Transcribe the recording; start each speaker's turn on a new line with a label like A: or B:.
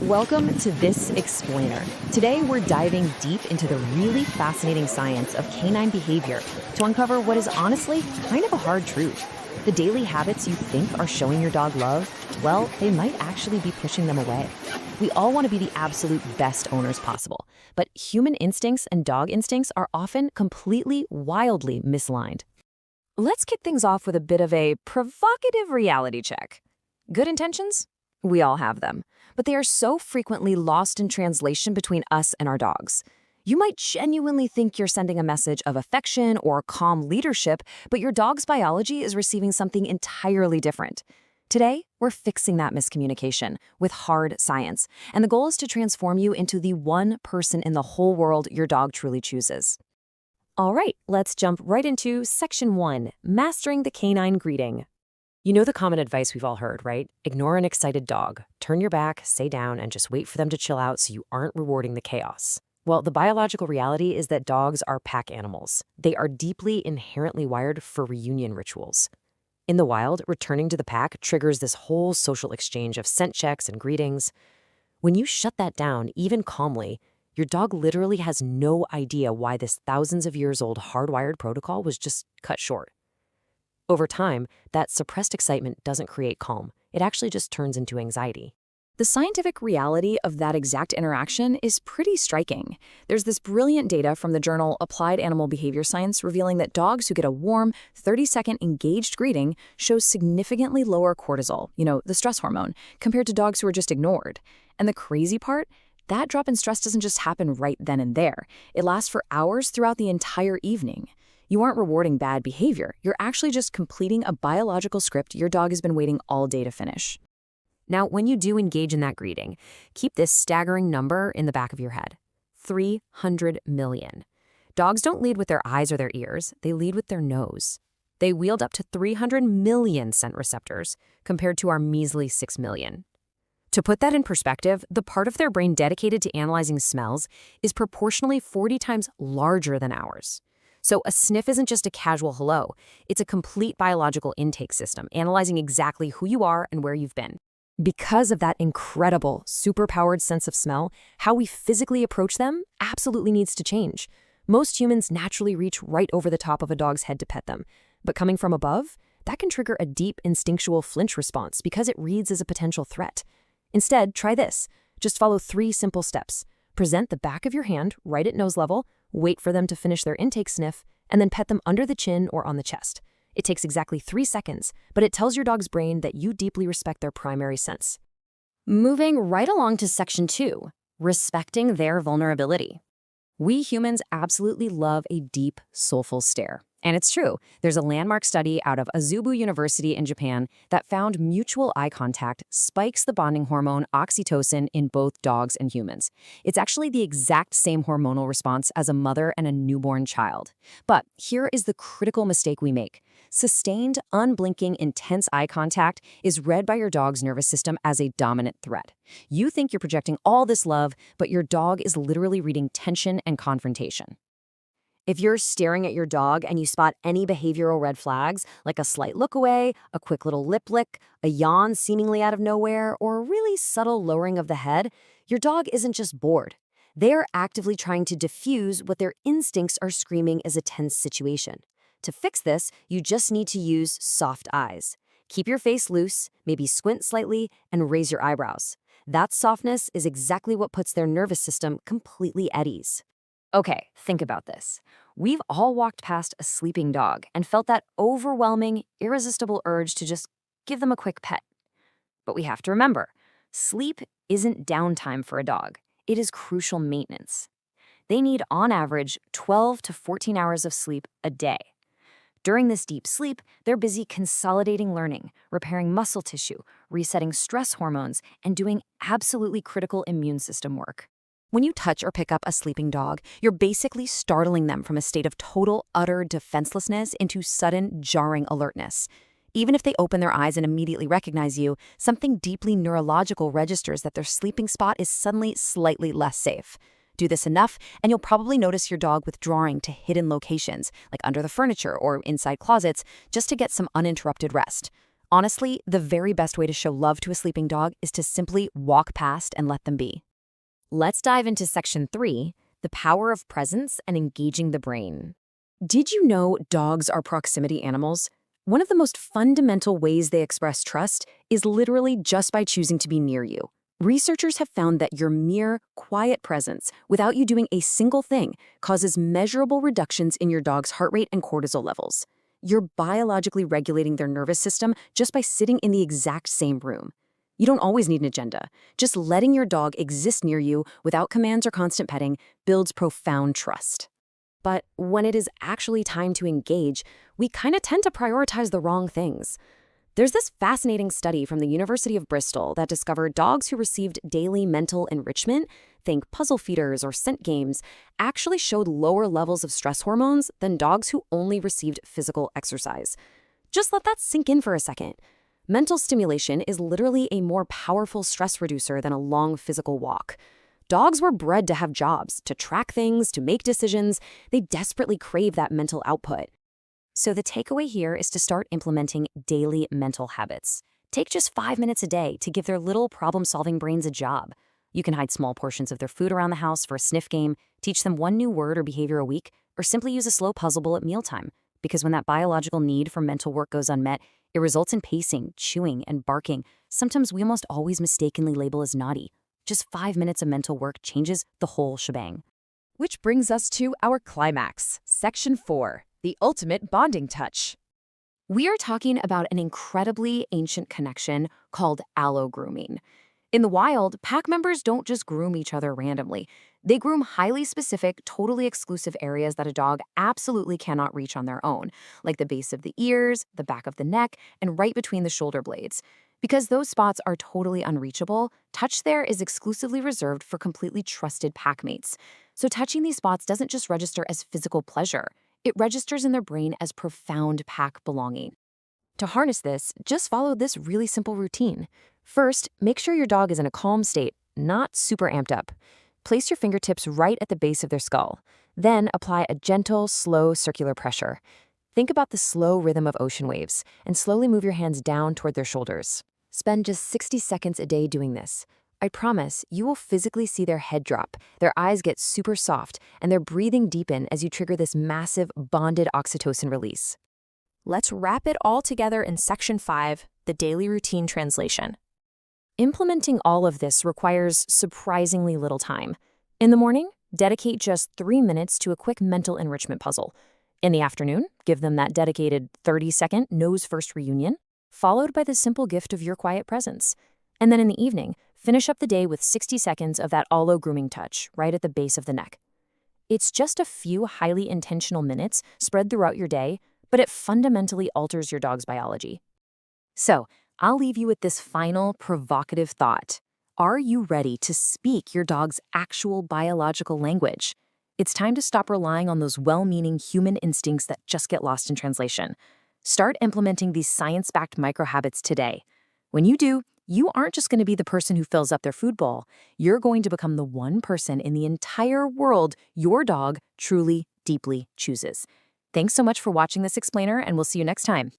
A: Welcome to This Explainer. Today, we're diving deep into the really fascinating science of canine behavior to uncover what is honestly kind of a hard truth. The daily habits you think are showing your dog love, well, they might actually be pushing them away. We all want to be the absolute best owners possible, but human instincts and dog instincts are often completely, wildly misaligned. Let's kick things off with a bit of a provocative reality check. Good intentions? We all have them, but they are so frequently lost in translation between us and our dogs. You might genuinely think you're sending a message of affection or calm leadership, but your dog's biology is receiving something entirely different. Today, we're fixing that miscommunication with hard science, and the goal is to transform you into the one person in the whole world your dog truly chooses. All right, let's jump right into Section 1, Mastering the Canine Greeting. You know the common advice we've all heard, right? Ignore an excited dog. Turn your back, stay down, and just wait for them to chill out so you aren't rewarding the chaos. Well, the biological reality is that dogs are pack animals. They are deeply inherently wired for reunion rituals. In the wild, returning to the pack triggers this whole social exchange of scent checks and greetings. When you shut that down, even calmly, your dog literally has no idea why this thousands of years old hardwired protocol was just cut short. Over time, that suppressed excitement doesn't create calm. It actually just turns into anxiety. The scientific reality of that exact interaction is pretty striking. There's this brilliant data from the journal Applied Animal Behavior Science revealing that dogs who get a warm, 30-second engaged greeting show significantly lower cortisol, the stress hormone, compared to dogs who are just ignored. And the crazy part? That drop in stress doesn't just happen right then and there. It lasts for hours throughout the entire evening. You aren't rewarding bad behavior. You're actually just completing a biological script your dog has been waiting all day to finish. Now, when you do engage in that greeting, keep this staggering number in the back of your head. 300 million. Dogs don't lead with their eyes or their ears. They lead with their nose. They wield up to 300 million scent receptors compared to our measly 6 million. To put that in perspective, the part of their brain dedicated to analyzing smells is proportionally 40 times larger than ours. So a sniff isn't just a casual hello. It's a complete biological intake system, analyzing exactly who you are and where you've been. Because of that incredible, superpowered sense of smell, how we physically approach them absolutely needs to change. Most humans naturally reach right over the top of a dog's head to pet them. But coming from above, that can trigger a deep instinctual flinch response because it reads as a potential threat. Instead, try this. Just follow 3 simple steps. Present the back of your hand right at nose level, wait for them to finish their intake sniff, and then pet them under the chin or on the chest. It takes exactly 3 seconds, but it tells your dog's brain that you deeply respect their primary sense. Moving right along to Section 2, Respecting their vulnerability. We humans absolutely love a deep, soulful stare. And it's true. There's a landmark study out of Azubu University in Japan that found mutual eye contact spikes the bonding hormone oxytocin in both dogs and humans. It's actually the exact same hormonal response as a mother and a newborn child. But here is the critical mistake we make. Sustained, unblinking, intense eye contact is read by your dog's nervous system as a dominant threat. You think you're projecting all this love, but your dog is literally reading tension and confrontation. If you're staring at your dog and you spot any behavioral red flags, like a slight look away, a quick little lip lick, a yawn seemingly out of nowhere, or a really subtle lowering of the head, your dog isn't just bored. They're actively trying to diffuse what their instincts are screaming is a tense situation. To fix this, you just need to use soft eyes. Keep your face loose, maybe squint slightly, and raise your eyebrows. That softness is exactly what puts their nervous system completely at ease. Okay, think about this. We've all walked past a sleeping dog and felt that overwhelming, irresistible urge to just give them a quick pet. But we have to remember, sleep isn't downtime for a dog. It is crucial maintenance. They need, on average, 12 to 14 hours of sleep a day. During this deep sleep, they're busy consolidating learning, repairing muscle tissue, resetting stress hormones, and doing absolutely critical immune system work. When you touch or pick up a sleeping dog, you're basically startling them from a state of total, utter defenselessness into sudden, jarring alertness. Even if they open their eyes and immediately recognize you, something deeply neurological registers that their sleeping spot is suddenly slightly less safe. Do this enough, and you'll probably notice your dog withdrawing to hidden locations, like under the furniture or inside closets, just to get some uninterrupted rest. Honestly, the very best way to show love to a sleeping dog is to simply walk past and let them be. Let's dive into section 3, the power of presence and engaging the brain. Did you know dogs are proximity animals? One of the most fundamental ways they express trust is literally just by choosing to be near you. Researchers have found that your mere, quiet presence, without you doing a single thing, causes measurable reductions in your dog's heart rate and cortisol levels. You're biologically regulating their nervous system just by sitting in the exact same room. You don't always need an agenda. Just letting your dog exist near you without commands or constant petting builds profound trust. But when it is actually time to engage, we kind of tend to prioritize the wrong things. There's this fascinating study from the University of Bristol that discovered dogs who received daily mental enrichment, think puzzle feeders or scent games, actually showed lower levels of stress hormones than dogs who only received physical exercise. Just let that sink in for a second. Mental stimulation is literally a more powerful stress reducer than a long physical walk. Dogs were bred to have jobs, to track things, to make decisions. They desperately crave that mental output. So the takeaway here is to start implementing daily mental habits. Take just 5 minutes a day to give their little problem-solving brains a job. You can hide small portions of their food around the house for a sniff game, teach them one new word or behavior a week, or simply use a slow puzzle bowl at mealtime. Because when that biological need for mental work goes unmet, it results in pacing, chewing, and barking. Sometimes we almost always mistakenly label as naughty. Just 5 minutes of mental work changes the whole shebang. Which brings us to our climax, section 4, the ultimate bonding touch. We are talking about an incredibly ancient connection called allo-grooming. In the wild, pack members don't just groom each other randomly. They groom highly specific, totally exclusive areas that a dog absolutely cannot reach on their own, like the base of the ears, the back of the neck, and right between the shoulder blades. Because those spots are totally unreachable, touch there is exclusively reserved for completely trusted packmates. So touching these spots doesn't just register as physical pleasure, it registers in their brain as profound pack belonging. To harness this, just follow this really simple routine. First, make sure your dog is in a calm state, not super amped up. Place your fingertips right at the base of their skull. Then apply a gentle, slow circular pressure. Think about the slow rhythm of ocean waves, and slowly move your hands down toward their shoulders. Spend just 60 seconds a day doing this. I promise you will physically see their head drop, their eyes get super soft, and their breathing deepen as you trigger this massive bonded oxytocin release.
B: Let's wrap it all together in section 5, the daily routine translation.
A: Implementing all of this requires surprisingly little time. In the morning, dedicate just 3 minutes to a quick mental enrichment puzzle. In the afternoon, give them that dedicated 30-second nose-first reunion, followed by the simple gift of your quiet presence. And then in the evening, finish up the day with 60 seconds of that allo-grooming touch right at the base of the neck. It's just a few highly intentional minutes spread throughout your day, but it fundamentally alters your dog's biology. So, I'll leave you with this final provocative thought. Are you ready to speak your dog's actual biological language? It's time to stop relying on those well-meaning human instincts that just get lost in translation. Start implementing these science-backed micro-habits today. When you do, you aren't just going to be the person who fills up their food bowl. You're going to become the one person in the entire world your dog truly, deeply chooses. Thanks so much for watching this explainer, and we'll see you next time.